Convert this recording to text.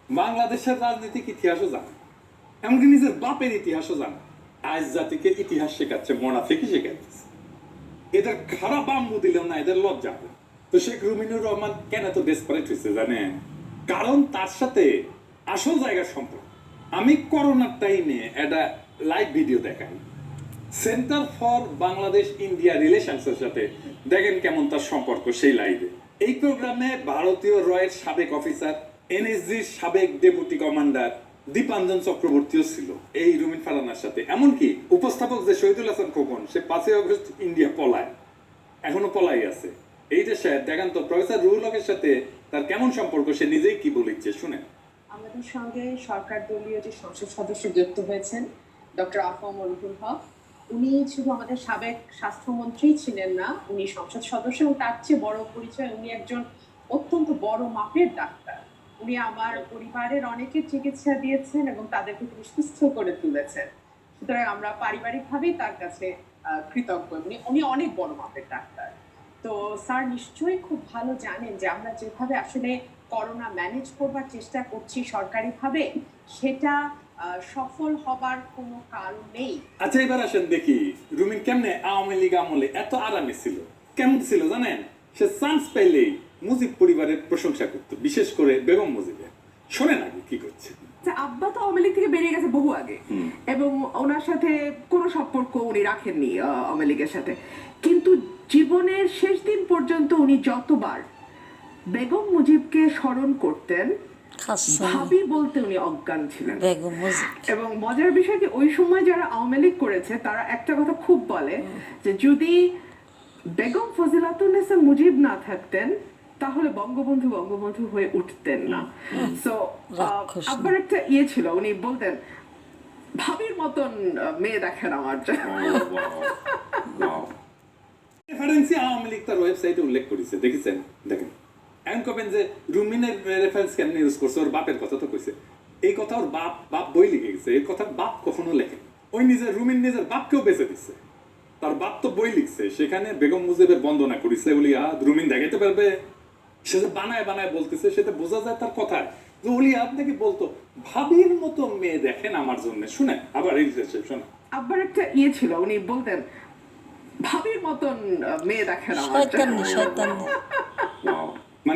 বাংলাদেশের রাজনৈতিক ইতিহাসও জানে, এমনকি নিজের বাপের ইতিহাসও জানে। আজ জাতিকে ইতিহাস শেখাচ্ছে, মোনাফিকই শেখাচ্ছে। এদের খারাপ আম্মু দিলেও না, এদের লজ্জা হবে। তো শেখ রুমিনুর রহমান কেন এত ডেসপারেট হয়েছে জানেন? কারণ তার সাথে আসল জায়গার সম্পর্ক। আমি করোনার টাইমে একটা লাইভ ভিডিও দেখাই সেন্টার ফর বাংলাদেশ ইন্ডিয়া রিলেশনসের সাথে, দেখেন কেমন তার সম্পর্ক সেই লাইভে। এই প্রোগ্রামে ভারতীয় রয়ের সাবেক অফিসার, এনএসজির সাবেক ডেপুটি কমান্ডার দীপাঞ্জন চক্রবর্তীও ছিল এই রুমিন ফারহানার সাথে। এমনকি উপস্থাপক যে শহীদুল হাসান খোকন, সে 5ই আগস্ট ইন্ডিয়া পলায়, এখনো পলাই আছে। এই যে স্যার দেখেন তো প্রফেসর রুহুল হকের সাথে তার কেমন সম্পর্ক, সে নিজেই কি বলেছে শুনেন। আমাদের সঙ্গে সরকার দলীয় যে সংসদ সদস্য যুক্ত হয়েছেন ডক্টর আফম রুহুল হক, উনি শুধু আমাদের সাবেক স্বাস্থ্যমন্ত্রী ছিলেন না, উনি সংসদ সদস্য, এবং তার চেয়ে বড় পরিচয় উনি একজন অত্যন্ত বড় মাপের ডাক্তার। উনি আমার পরিবারের অনেকের চিকিৎসা দিয়েছেন এবং তাদেরকে তিনি সুস্থ করে তুলেছেন। সুতরাং আমরা পারিবারিকভাবেই তার কাছে কৃতজ্ঞ। উনি অনেক বড় মাপের ডাক্তার। তো স্যার নিশ্চয়ই খুব ভালো জানেন যে আমরা যেভাবে আসলে করোনা ম্যানেজ করবার চেষ্টা করছি সরকারিভাবে, সেটা সফল হবার কোনো কারণ নেই। আচ্ছা এবার আসেন দেখি রুমিন কেমনে আওয়ামী লীগ আমলে এত আরামে ছিল। কেমন ছিল জানেন? সে চান্স পাইলেই মুজিব পরিবারের প্রশংসা করত, বিশেষ করে বেগম মুজিবের। শোনেন আগে কি করছে। আব্বা তো আওয়ামী লীগ থেকে বেরিয়ে গেছে বহু আগে, এবং ওনার সাথে কোনো সম্পর্ক উনি রাখেননি আওয়ামী লীগের সাথে। কিন্তু জীবনের শেষ দিন পর্যন্ত উনি যতবার বেগম মুজিবকে স্মরণ করতেন, ভাবি বলতে উনি অজ্ঞান ছিলেন। এবং মজার বিষয় কি, ওই সময় যারা আওয়ামী লীগ করেছে তারা একটা কথা খুব বলে যে যদি বেগম ফজিলাতুন্নেসা মুজিব না থাকতেন তাহলে বঙ্গবন্ধু বঙ্গবন্ধু হয়ে উঠতেন না। সো আব্বার একটা ছিল, উনি বলতেন ভাবির মতন মেয়ে দেখেন আমার। রেফারেন্সি আওয়ামী লীগ তার ওয়েবসাইটে উল্লেখ করেছে, দেখেছেন? দেখেন এখন কবেন যে রুমিনের রেফারেন্স কেমন ইউজ করছে, ওর বাপের কথা তো কইছে। এই কথা ওর বাপ বই লিখে গেছে, এই কথা বাপ কখনো লেখে। ওই নিজের রুমিন নিজের বাপকেও বেঁচে দিচ্ছে, তার বাপ তো বই লিখছে, সেখানে বেগম মুজিবের বন্দনা করেছে বলি রুমিন দেখাইতে পারবে। সে যে বানায় বানায় বলতেছে, সেটা বোঝা যায় তার কথায় যে ওলি আপনাকে বলতো ভাবির মতো মেয়ে দেখেন আমার জন্য। শুনে আবার এই শোনা আব্বার একটা ছিল, উনি বলতেন ভাবির মতন মেয়ে দেখেন আমার।